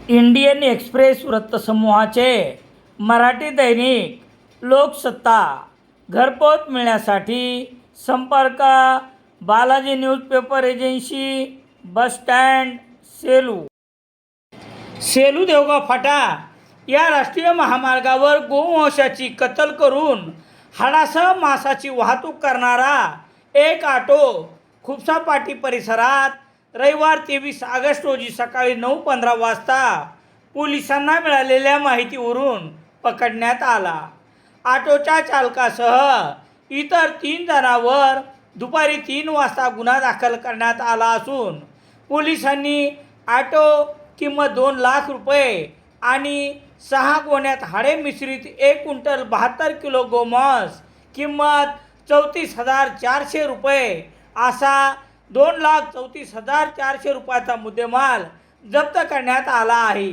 Indian express वृत्तसमूहाचे Marathi दैनिक लोकसत्ता घरपोच मिळण्यासाठी संपर्क Balaji newspaper agency, bus stand, Selu Devgaon फाटा या राष्ट्रीय महामार्गावर गोवंशाची कत्तल करून हाडासह मांसाची वाहतूक करणारा एक ऑटो खुपसा पाटी परिसरात रविवार 23 ऑगस्ट रोजी सकाळी 9:15 वाजता पोलिसांना मिळालेल्या माहितीवरून पकडण्यात आला. ऑटोच्या चालकासह इतर 3 जणांवर दुपारी 3 वाजता गुन्हा दाखल करण्यात आला असून पोलिसांनी ऑटो किंमत 2 लाख रुपये आणि 6 गोण्यात हाडे मिश्रित 1 क्विंटल 72 किलो गोमांस किंमत 34,400 रुपये असा 2,34,400 रुपयाचा मुद्देमाल जप्त करण्यात आला आहे.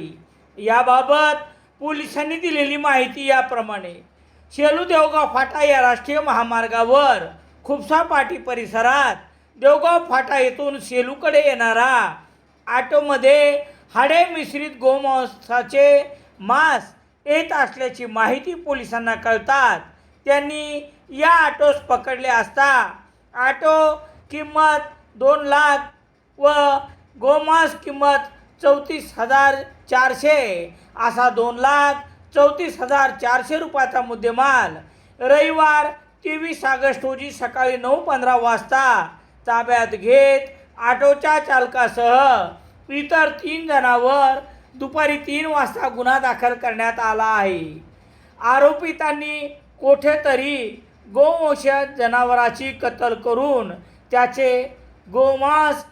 याबाबत पोलिसांनी दिलेली माहिती याप्रमाणे: सेलू देवगाव फाटा या राष्ट्रीय महामार्गावर खुपसा पाटी परिसरात देवगाव फाटा येथून सेलूकडे येणारा ऑटोमध्ये हाडे मिश्रित गोमांसाचे मांस येत असल्याची माहिती पोलिसांना कळताच त्यांनी या ऑटोस पकडले असता ऑटो किंमत 2 लाख व गोमांस किंमत 34,400 असा 2,34,400 रुपयाचा मुद्देमाल रविवार 23 ऑगस्ट रोजी सकाळी 9:15 वाजता ताब्यात घेत ऑटोच्या चालकासह इतर 3 जणांवर दुपारी 3 वाजता गुन्हा दाखल करण्यात आला आहे. आरोपितांनी कोठेतरी गोवंश जनावराची कत्तल करून त्याचे गोमांस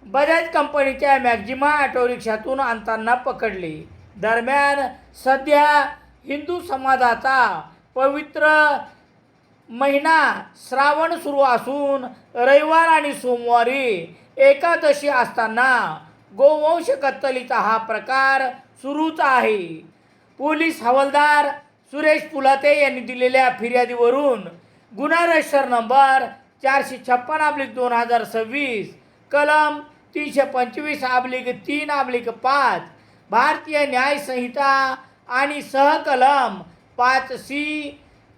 बजाज कंपनीच्या मॅक्झिमा ऑटो रिक्षातून आणताना पकडले. दरम्यान सध्या हिंदू समाजाचा पवित्र महिना श्रावण सुरू असून रविवार आणि सोमवारी एकादशी असताना गोवंश कत्तलीचा हा प्रकार सुरूच आहे. पोलीस हवालदार सुरेश पुलाते यांनी दिलेल्या फिर्यादीवरून गुन्हा रजिस्टर नंबर 456/2026 कलम 325/3/5 भारतीय न्याय संहिता आणि सहकलम 5C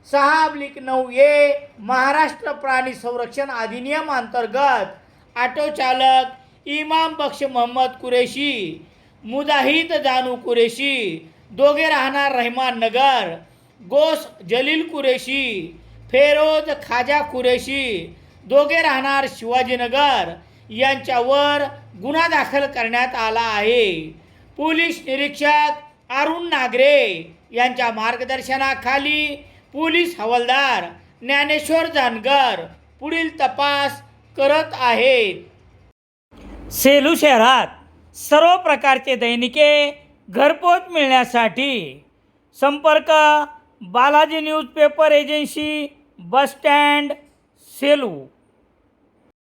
6/9A महाराष्ट्र प्राणी संरक्षण अधिनियम अंतर्गत ऑटो चालक इमाम बख्श मोहम्मद कुरेशी, मुजाहिद जानू कुरेशी दोघे राहणार रहमान नगर, गोस जलील कुरेशी, फेरोज खाजा कुरेशी दोघे राहणार शिवाजीनगर यांच्यावर गुन्हा दाखल करण्यात आला आहे. पोलीस निरीक्षक अरुण नागरे यांच्या मार्गदर्शनाखाली पोलीस हवालदार ज्ञानेश्वर जानकर पुढील तपास करत आहेत. सेलू शहरात सर्व प्रकारचे दैनिके घरपोच मिळण्यासाठी संपर्क Balaji newspaper agency, bus stand, Selu.